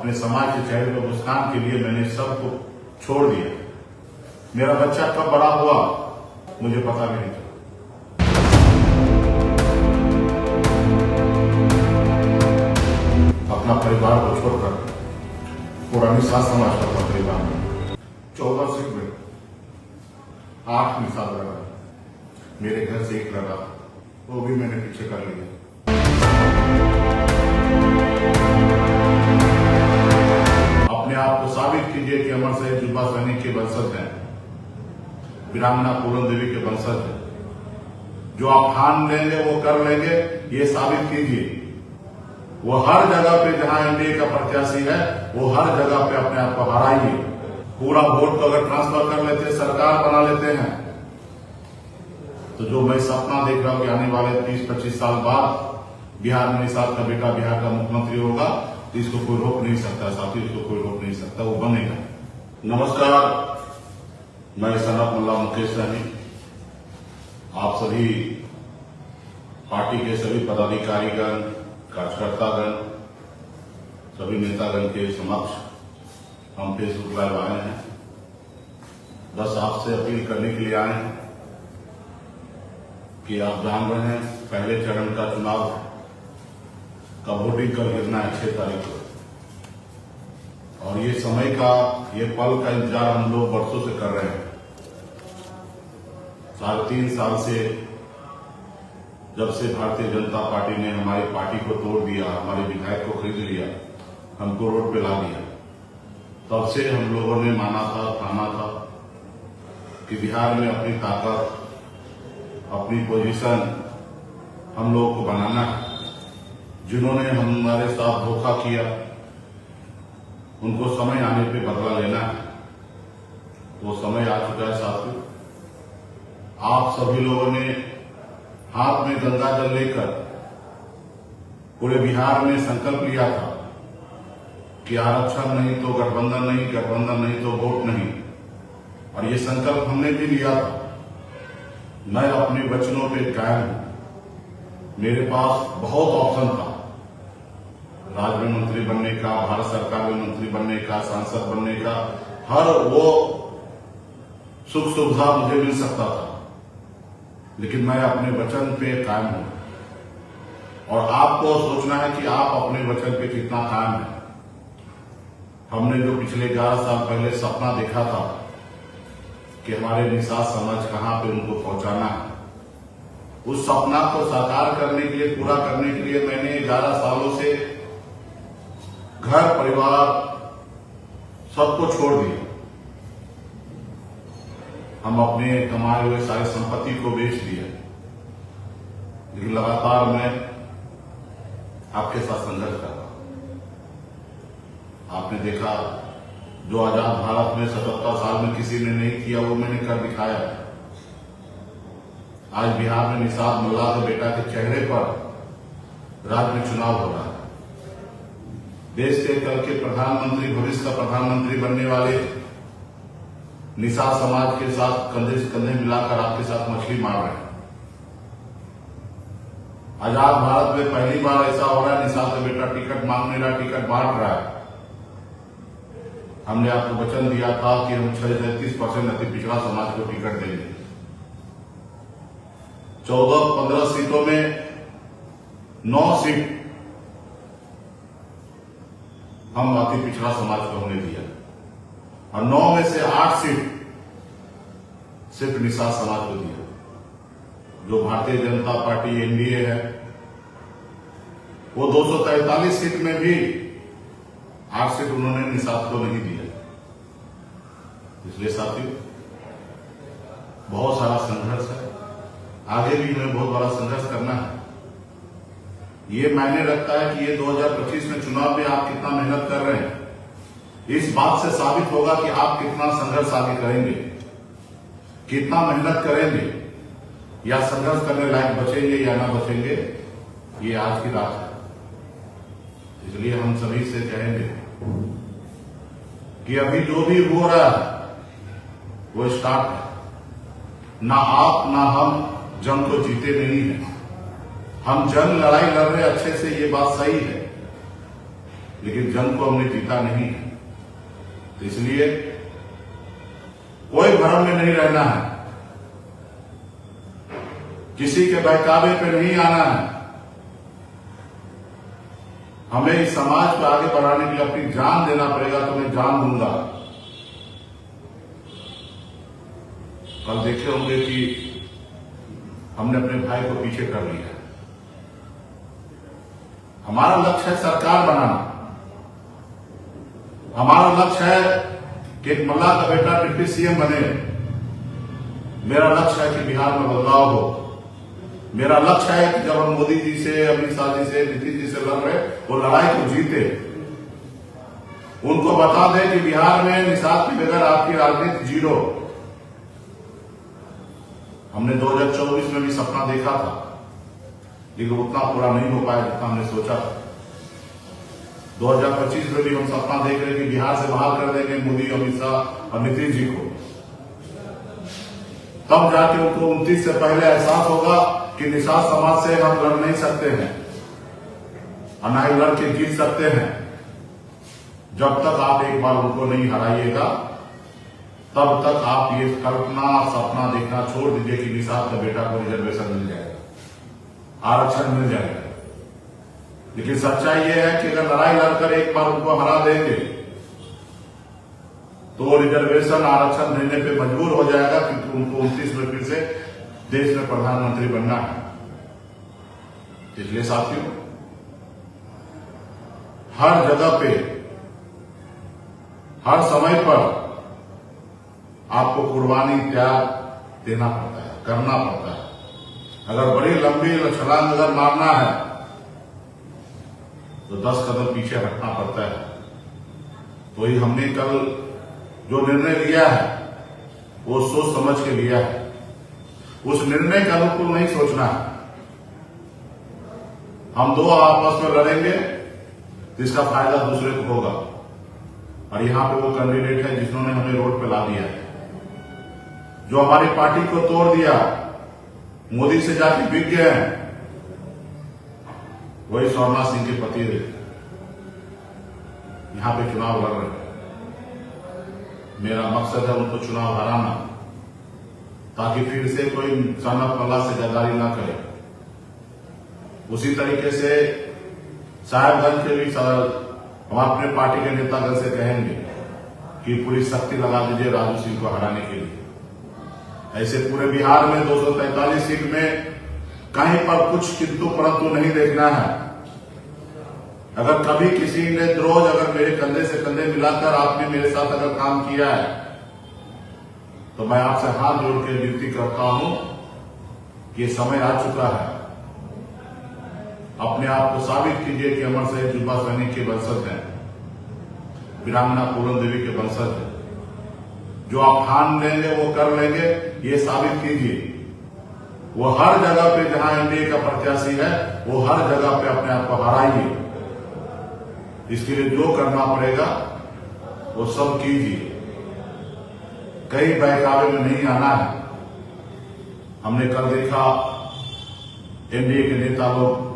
अपने समाज के चेहरे पर मुस्कान के लिए मैंने सबको छोड़ दिया। मेरा बच्चा कब बड़ा हुआ मुझे पता भी नहीं चला। अपना परिवार को छोड़कर पुरानी सास समाज का परिवार में 14 सिख में 8 निशान लगा। मेरे घर से एक लगा, वो भी मैंने पीछे कर लिया। अपने आप को साबित कीजिए कि अमर शहीद जुब्बा सैनी के वंशज हैं, वीरांगना पूरन देवी के वंशज हैं। जो आप ठान लेंगे वो कर लेंगे, ये साबित कीजिए। वो हर जगह पे जहां एनडीए का प्रत्याशी है वो हर जगह पे अपने आप को हराइए। पूरा वोट तो अगर ट्रांसफर कर लेते, सरकार बना लेते हैं, तो जो मैं सपना देख रहा हूं कि आने वाले 20-25 साल बाद बिहार में निषाद का बेटा बिहार का मुख्यमंत्री होगा, तो इसको कोई रोक नहीं सकता साथी, इसको कोई रोक नहीं सकता, वो बनेगा। नमस्कार, मैं सनत मुल्ला मुकेश सहनी, आप सभी पार्टी के सभी पदाधिकारीगण, कार्यकर्तागण, सभी नेतागण के समक्ष हम फेसबुक लाइव आए हैं। बस आपसे अपील करने के लिए आए हैं कि आप जान रहे हैं पहले चरण का चुनाव का वोटिंग कल गिरना है 6 तारीख को, और ये समय का, ये पल का इंतजार हम लोग वर्षों से कर रहे हैं। 3.5 साल से जब से भारतीय जनता पार्टी ने हमारी पार्टी को तोड़ दिया, हमारे विधायक को खरीद लिया, हमको रोड पे ला दिया, तब से हम लोगों ने माना था, ठाना था कि बिहार में अपनी ताकत, अपनी पोजीशन हम लोगों को बनाना है। जिन्होंने हमारे साथ धोखा किया उनको समय आने पे बदला लेना है। वो समय आ चुका है साथियों। आप सभी लोगों ने हाथ में गंगा जल लेकर पूरे बिहार में संकल्प लिया था कि आरक्षण नहीं तो गठबंधन नहीं, गठबंधन नहीं तो वोट नहीं, और ये संकल्प हमने भी लिया था। मैं अपने वचनों पे कायम हूं। मेरे पास बहुत ऑप्शन था, राज्य में मंत्री बनने का, भारत सरकार में मंत्री बनने का, सांसद बनने का, हर वो सुख सुविधा मुझे मिल सकता था, लेकिन मैं अपने वचन पे कायम हूं। और आपको सोचना है कि आप अपने वचन पे कितना कायम है। हमने जो पिछले 11 साल पहले सपना देखा था कि हमारे निषाद समाज कहां पे उनको पहुंचाना है, उस सपना को साकार करने के लिए, पूरा करने के लिए मैंने 11 सालों से घर परिवार सबको छोड़ दिया। हम अपने कमाए हुए सारी संपत्ति को बेच दिया, लेकिन लगातार मैं आपके साथ संघर्ष कर रहा हूं। आपने देखा जो आजाद भारत में 77 साल में किसी ने नहीं किया, वो मैंने कर दिखाया। आज बिहार में निषाद मुल्ला के बेटा के चेहरे पर राज्य में चुनाव हो रहा है। देश के कल के प्रधानमंत्री, भविष्य का प्रधानमंत्री बनने वाले निषाद समाज के साथ कंधे से कंधे मिलाकर आपके साथ मछली मार रहे हैं। आजाद भारत में पहली बार ऐसा हो रहा है, निषाद का बेटा टिकट मांग नहीं रहा, टिकट बांट रहा है। हमने आपको वचन दिया था कि हम 36% अति पिछड़ा समाज को टिकट देंगे। 14-15 सीटों में 9 सीट हम अति पिछड़ा समाज को हमने दिया, और 9 में से 8 सीट सिर्फ निषाद समाज को दिया। जो भारतीय जनता पार्टी एनडीए है, वो 243 सीट में भी 8 सीट उन्होंने निषाद को नहीं दिया। इसलिए साथियों, बहुत सारा संघर्ष है, आगे भी हमें बहुत बड़ा संघर्ष करना है। ये मायने रखता है कि ये 2025 में चुनाव में आप कितना मेहनत कर रहे हैं। इस बात से साबित होगा कि आप कितना संघर्ष आगे करेंगे, कितना मेहनत करेंगे, या संघर्ष करने लायक बचेंगे या ना बचेंगे, ये आज की रात है। इसलिए हम सभी से कहेंगे कि अभी जो भी हो रहा है वो स्टार्ट है। ना आप ना हम जंग को जीते नहीं है। हम जंग लड़ाई लड़ रहे अच्छे से, ये बात सही है, लेकिन जंग को हमने जीता नहीं है। तो इसलिए कोई भ्रम में नहीं रहना है, किसी के बहकावे पे नहीं आना है। हमें इस समाज को आगे बढ़ाने के लिए अपनी जान देना पड़ेगा, तो मैं जान दूंगा। कल देखे होंगे कि हमने अपने भाई को पीछे कर लिया। हमारा लक्ष्य है सरकार बनाना, हमारा लक्ष्य है कि एक मल्लाह का बेटा डिप्टी सीएम बने। मेरा लक्ष्य है कि बिहार में बदलाव हो। मेरा लक्ष्य है कि जब हम मोदी जी से, अमित शाह जी से, नीतीश जी से लड़ रहे, वो लड़ाई को जीते। उनको बता दें कि बिहार में निषाद के बगैर आपकी राजनीति जीरो। हमने 2024 में भी सपना देखा था, लेकिन उतना पूरा नहीं हो पाया जितना हमने सोचा था। 2025 में भी हम सपना देख रहे कि बिहार से बाहर कर देंगे मोदी, अमित शाह और नीतीश जी को। तब जाके उनको 29 से पहले एहसास होगा कि निषाद समाज से हम लड़ नहीं सकते हैं और न ही लड़ के जीत सकते हैं। जब तक आप एक बार उनको नहीं हराइएगा, तब तक आप ये कल्पना, सपना देखना छोड़ दीजिए कि निषाद का बेटा को रिजर्वेशन मिल जाएगा, आरक्षण मिल जाएगा। लेकिन सच्चाई ये है कि अगर लड़ाई लड़कर एक बार उनको हरा देंगे तो रिजर्वेशन, आरक्षण देने पे मजबूर हो जाएगा, क्योंकि उनको 29 में फिर से देश में प्रधानमंत्री बनना है। इसलिए साथियों, हर जगह पे, हर समय पर आपको कुर्बानी, त्याग देना पड़ता है, करना पड़ता है। अगर बड़ी लंबी छलांग अगर मारना है तो 10 कदम पीछे हटना पड़ता है। तो ही हमने कल जो निर्णय लिया है वो सोच समझ के लिया है। उस निर्णय के अनुकूल नहीं सोचना है। हम दो आपस में लड़ेंगे तो इसका फायदा दूसरे को होगा। और यहां पे वो कैंडिडेट है जिन्होंने हमें रोड पे ला दिया है, जो हमारी पार्टी को तोड़ दिया, मोदी से जाके बिक गए हैं, वही सोमनाथ सिंह के पति यहां पे चुनाव लड़ रहे हैं। मेरा मकसद है उनको चुनाव हराना, ताकि फिर से कोई सनत मल्ला से गद्दारी ना करे। उसी तरीके से साहेबगंज के भी हम अपने पार्टी के नेतागण से कहेंगे कि पूरी शक्ति लगा दीजिए राजू सिंह को हराने के लिए। ऐसे पूरे बिहार में 243 सीट में कहीं पर कुछ किंतु परंतु नहीं देखना है। अगर कभी किसी ने रोज अगर मेरे कंधे से कंधे मिलाकर आपने मेरे साथ अगर काम किया है, तो मैं आपसे हाथ जोड़ के विनती करता हूं कि ये समय आ चुका है। अपने आप को साबित कीजिए कि अमर शहीद जुब्बा सैनिक के वंशज हैं, वीरांगना पूरन देवी के वंशज हैं। जो आप ठान लेंगे वो कर लेंगे, ये साबित कीजिए। वो हर जगह पे जहां एनडीए का प्रत्याशी है, वो हर जगह पे अपने आप को हराइए। इसके लिए जो करना पड़ेगा वो सब कीजिए। कई बहकावे में नहीं आना है। हमने कल देखा एनडीए के नेता लोग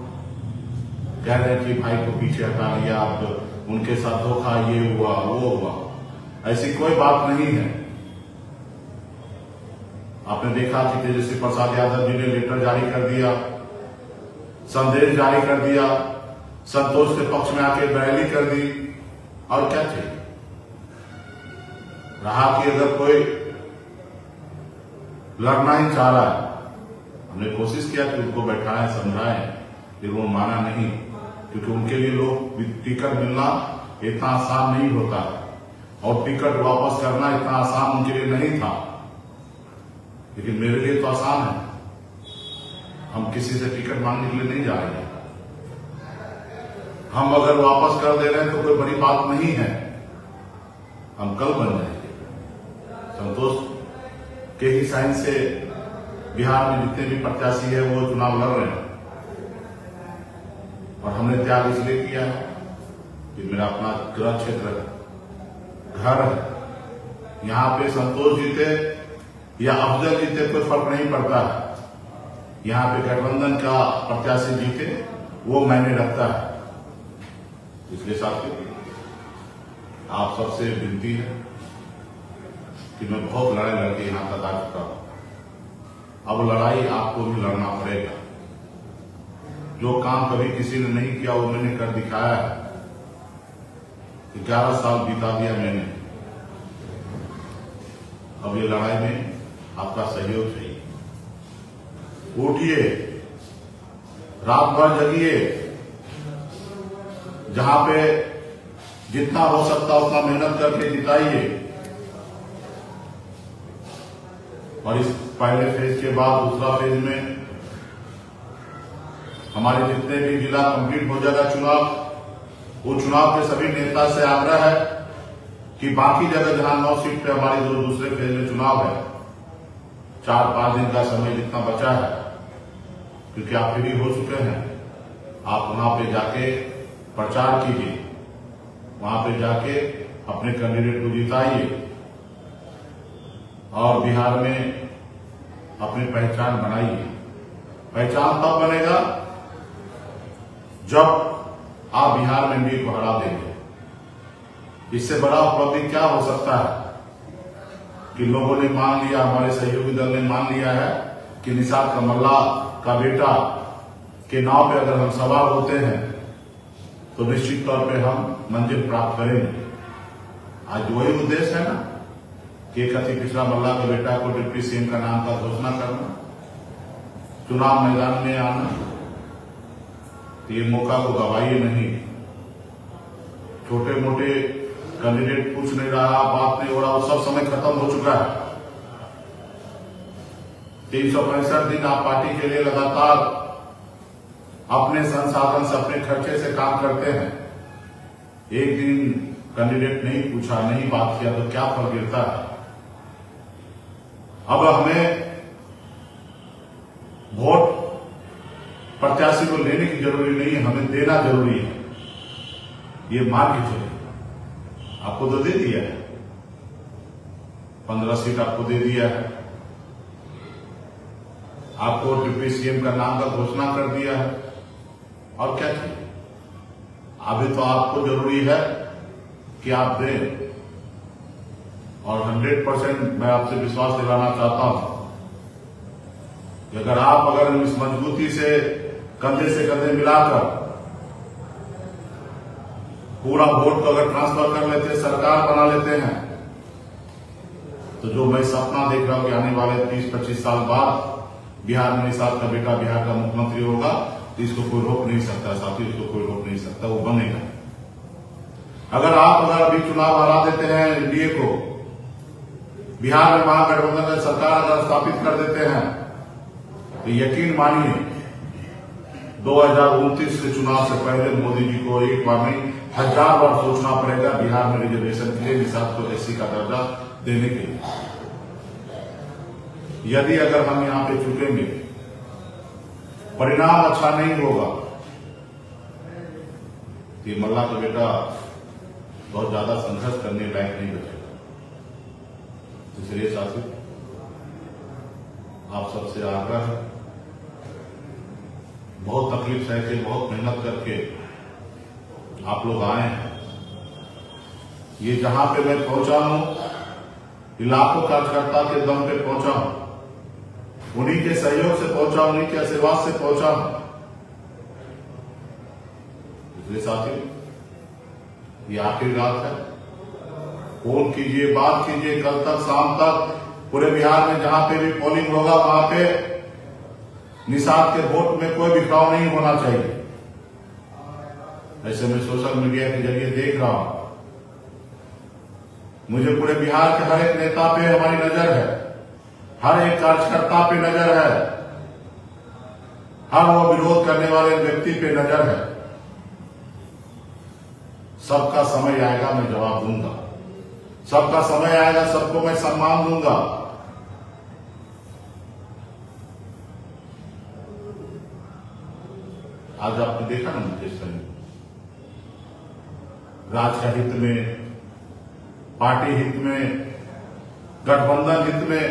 कह रहे हैं कि भाई को पीछे हटा लिया, अब उनके साथ धोखा, ये हुआ वो हुआ। ऐसी कोई बात नहीं है। आपने देखा कि तेजस्वी प्रसाद यादव जी ने लेटर जारी कर दिया, संदेश जारी कर दिया, संतोष के पक्ष में आके रैली कर दी। और क्या चाहिए? रहा कि अगर कोई लड़ना ही चाह रहा है, हमने कोशिश किया कि उनको बैठाएं, समझाएं, लेकिन वो माना नहीं, क्योंकि उनके लिए लोग टिकट मिलना इतना आसान नहीं होता और टिकट वापस करना इतना आसान उनके लिए नहीं था। लेकिन मेरे लिए तो आसान है। हम किसी से टिकट मांगने के लिए नहीं जा रहे हैं। हम अगर वापस कर दे रहे हैं तो कोई बड़ी बात नहीं है। हम कल बन जाएंगे। संतोष के ही साइन से बिहार में जितने भी प्रत्याशी है वो चुनाव लड़ रहे हैं। और हमने त्याग इसलिए किया है कि मेरा अपना गृह क्षेत्र है, घर है। यहां पे संतोष जीते या अफजल जीते कोई फर्क नहीं पड़ता है। यहां पे गठबंधन का प्रत्याशी जीते वो मायने रखता है। इसलिए साथियों, आप सबसे विनती है कि मैं बहुत लड़ाई लड़के यहां तक आ चुका हूं। अब लड़ाई आपको भी लड़ना पड़ेगा। जो काम कभी किसी ने नहीं किया वो मैंने कर दिखाया है। 11 साल बिता दिया मैंने। अब ये लड़ाई में आपका सहयोग चाहिए। उठिए, रात भर जगिए, जहां पे जितना हो सकता उतना मेहनत करके जिताइए। और इस पहले फेज के बाद दूसरा फेज में हमारे जितने भी जिला कंप्लीट हो जाएगा चुनाव, वो चुनाव के सभी नेता से आग्रह है कि बाकी जगह जहां 9 सीट पे हमारी जो दूसरे फेज में चुनाव है, 4-5 दिन का समय जितना बचा है, क्योंकि आप फ्री हो चुके हैं, आप वहां पे जाके प्रचार कीजिए, वहां पे जाके अपने कैंडिडेट को जिताइए और बिहार में अपनी पहचान बनाइए। पहचान तब बनेगा जब आप बिहार में एनडीए को हरा देंगे। इससे बड़ा उपलब्धि क्या हो सकता है कि लोगों ने मान लिया, हमारे सहयोगी दल ने मान लिया है कि निषाद कमल्ला का बेटा के नाव पे अगर हम सवार होते हैं तो निश्चित तौर पे हम मंजिल प्राप्त करेंगे। आज वही उद्देश्य है ना कि एक अति पिछड़ा मल्ला के बेटा को डिप्टी सीएम का नाम का घोषणा करना, चुनाव मैदान में आना। तो ये मौका को गवाइए नहीं। छोटे मोटे कैंडिडेट कुछ नहीं रहा, बात नहीं हो रहा, वो सब समय खत्म हो चुका है। 365 दिन आप पार्टी के लिए लगातार अपने संसाधन से, अपने खर्चे से काम करते हैं। एक दिन कैंडिडेट नहीं पूछा, नहीं बात किया तो क्या फल गिरता है। अब हमें वोट प्रत्याशी को लेने की जरूरी नहीं है, हमें देना जरूरी है। ये मान के चलिए। आपको तो दे दिया है, 15 सीट आपको दे दिया है, आपको डिप्टी सीएम का नाम का घोषणा कर दिया है, और क्या चाहिए। अभी तो आपको जरूरी है कि आप दें। और 100% मैं आपसे विश्वास दिलाना चाहता हूं कि अगर इस मजबूती से कंधे से कंधे मिलाकर पूरा वोट को अगर ट्रांसफर कर लेते, सरकार बना लेते हैं, तो जो मैं सपना देख रहा हूं कि आने वाले 20-25 साल बाद बिहार में निषाद का बेटा बिहार का मुख्यमंत्री होगा, तो इसको कोई रोक नहीं सकता साथी, इसको कोई रोक नहीं सकता, वो बनेगा। अगर अभी चुनाव हरा देते हैं एनडीए को, बिहार में महागठबंधन में सरकार अगर स्थापित कर देते हैं, तो यकीन मानिए 2029 के चुनाव से पहले मोदी जी को एक बार नहीं 1000 बार सोचना पड़ेगा बिहार में रिजर्वेशन के लिए, निषाद को एससी का दर्जा देने के लिए। यदि अगर हम यहां पे चुकेंगे, परिणाम अच्छा नहीं होगा, तो मल्ला का बेटा बहुत ज्यादा संघर्ष करने लायक नहीं बचेगा। इसलिए साथियों, आप सबसे आग्रह है, बहुत तकलीफ सह के, बहुत मेहनत करके आप लोग आए हैं। ये जहां पे मैं पहुंचा हूं, लाखों कार्यकर्ता के दम पे पहुंचा हूं, उन्हीं के सहयोग से पहुंचा, उन्हीं के आशीर्वाद से पहुंचा हूं। इसलिए साथियों, ये आखिरी रात है। फोन कीजिए, बात कीजिए, कल तक शाम तक पूरे बिहार में जहां पे भी पोलिंग होगा वहां पे निषाद के वोट में कोई बिखराव नहीं होना चाहिए। ऐसे मैं सोशल मीडिया के जरिए देख रहा हूं, मुझे पूरे बिहार के हर एक नेता पे हमारी नजर है, हर एक कार्यकर्ता पे नजर है, हर वो विरोध करने वाले व्यक्ति पे नजर है। सबका समय आएगा, मैं जवाब दूंगा। सबका समय आएगा, सबको मैं सम्मान दूंगा। आज आपने देखा ना मुकेश सिंह, राज्य हित में, पार्टी हित में, गठबंधन हित में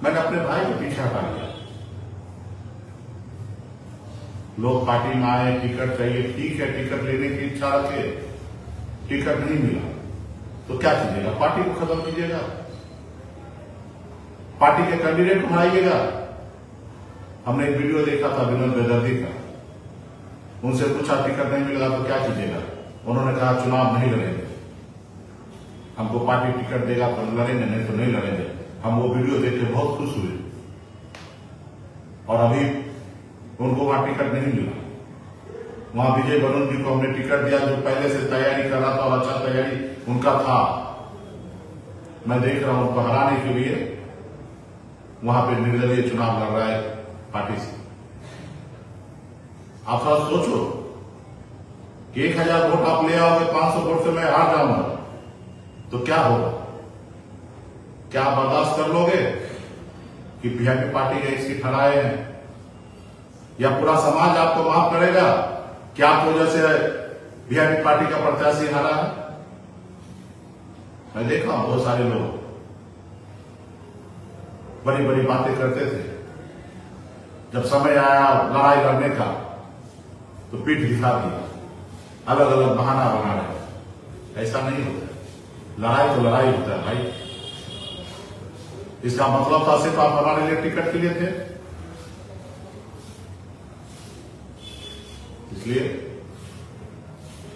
मैंने अपने भाई को पीछे हटा लिया। लोग पार्टी में आए, टिकट चाहिए, ठीक है, टिकट लेने की इच्छा रखे, टिकट नहीं मिला तो क्या कीजिएगा? पार्टी को खत्म कीजिएगा, पार्टी के कैंडिडेट को बनाइएगा। हमने एक वीडियो देखा था विनोद बेदर्जी का, उनसे पूछा टिकट नहीं मिलेगा तो क्या कीजिएगा? उन्होंने कहा चुनाव नहीं लड़ेंगे, हमको पार्टी टिकट देगा तो लड़ेंगे, नहीं तो नहीं लड़ेंगे। हम वो वीडियो देख के बहुत खुश हुए और अभी उनको वहां टिकट नहीं मिला। वहां विजय वरुण जी को हमने टिकट दिया जो पहले से तैयारी कर रहा था और अच्छा तैयारी उनका था। मैं देख रहा हूं उनको हराने के लिए वहां पे निर्दलीय चुनाव लड़ रहा है पार्टी से। आप थोड़ा सोचो कि 1000 वोट आप ले आओगे, 500 वोट से मैं हार जाऊंगा तो क्या होगा? क्या आप बर्दाश्त कर लोगे कि बीजेपी पार्टी के इसकी हराए हैं? या पूरा समाज आपको माफ करेगा कि आपकी वजह से बीजेपी पार्टी का प्रत्याशी हारा है? मैं देखा हूं बहुत सारे लोग बड़ी बड़ी बातें करते थे, जब समय आया लड़ाई लड़ने का तो पीठ दिखा दिया, अलग अलग बहाना बना रहे। ऐसा नहीं होता, लड़ाई तो लड़ाई होता है भाई। इसका मतलब था सिर्फ आप हमारे लिए टिकट के लिए थे, इसलिए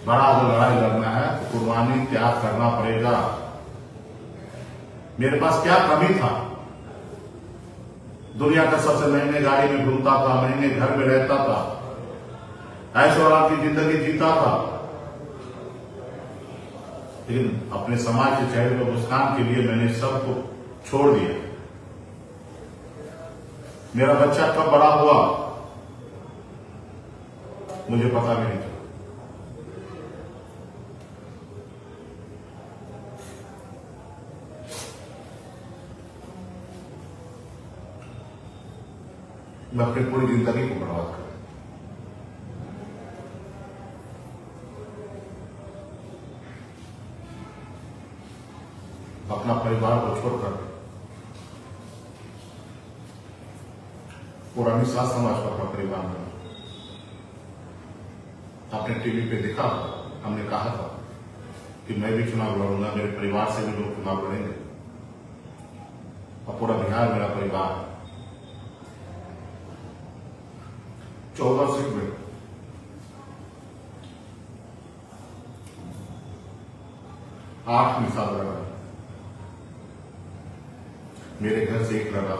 बड़ा अगर लड़ाई लड़ना है तो कुर्बानी त्याग करना पड़ेगा। मेरे पास क्या कमी था? दुनिया का सबसे महंगे गाड़ी में घूमता था, महंगे घर में रहता था, ऐश्वर्या की जिंदगी जीता था, लेकिन अपने समाज के चेहरे पर मुस्कान के लिए मैंने सबको छोड़ दिया। मेरा बच्चा कब बड़ा हुआ मुझे पता भी नहीं था। मैं अपनी पूरी जिंदगी को बर्बाद कर, अपना परिवार को छोड़कर पुरानी सास समाज को अपना परिवार बना। आपने टीवी पे देखा, हमने कहा था कि मैं भी चुनाव लड़ूंगा, मेरे परिवार से भी लोग चुनाव लड़ेंगे और पूरा बिहार मेरा परिवार है। 14 सीट में 8 मिसाल लड़ा, मेरे घर से एक लड़ा,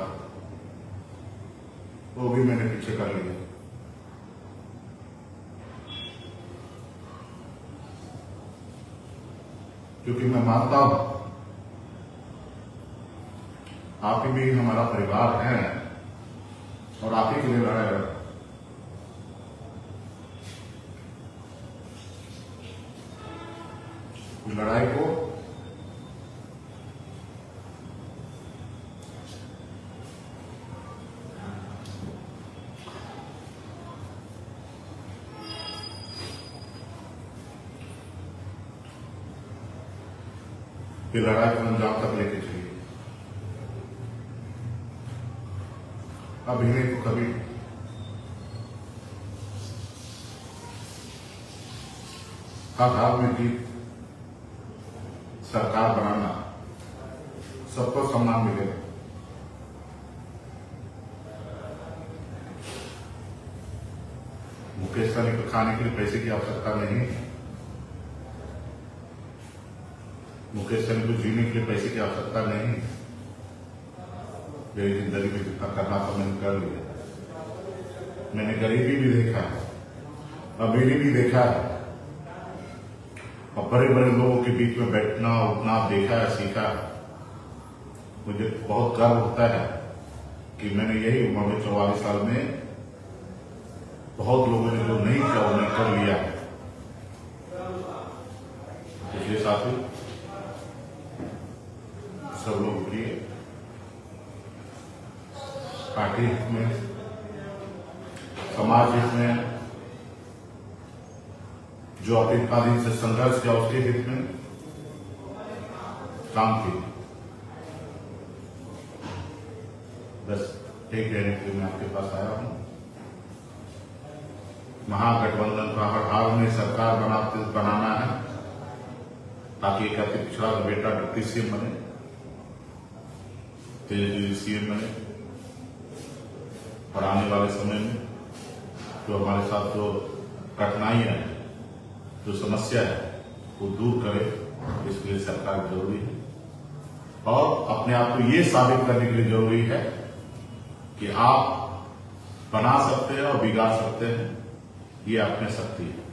वो भी मैंने पीछे कर लिया। क्योंकि मैं मानता हूं आप ही भी हमारा परिवार है और आप ही के लिए लड़ा है। लड़ाई को ये लड़ाई को अंजाम तक लेके चलिए। अभी नहीं तो कभी हर हाल में जीत, सरकार बनाना, सबको सम्मान मिलेगा। मुकेश सहनी को खाने के लिए पैसे की आवश्यकता नहीं है, मुकेश सहनी को जीने के लिए पैसे की आवश्यकता नहीं है। मेरी जिंदगी में जितना करना था मैंने कर लिया। मैंने गरीबी भी देखा है, अमीरी भी देखा है और बड़े बड़े लोगों के बीच में बैठना उठना देखा है, सीखा है। मुझे बहुत गर्व होता है कि मैंने यही उम्र में 44 साल में बहुत लोगों ने जो नहीं किया उन्हें कर लिया है। इसलिए साथी सब लोग उठिए, पार्टी हित में, समाज हित में, जो अपने इतना दिन से संघर्ष किया उसके हित में काम किए। बस एक कहने के लिए मैं आपके पास आया हूं। महागठबंधन का हर हाल में सरकार बनाना है ताकि एक अति पिछड़ा का बेटा डिप्टी सीएम बने, तेजस्वी सीएम बने और आने वाले समय में जो हमारे साथ जो कठिनाइयां है, जो समस्या है, वो दूर करे। इसके लिए सरकार जरूरी है और अपने आप को ये साबित करने के लिए जरूरी है कि आप बना सकते हैं और बिगाड़ सकते हैं, ये अपनी शक्ति है।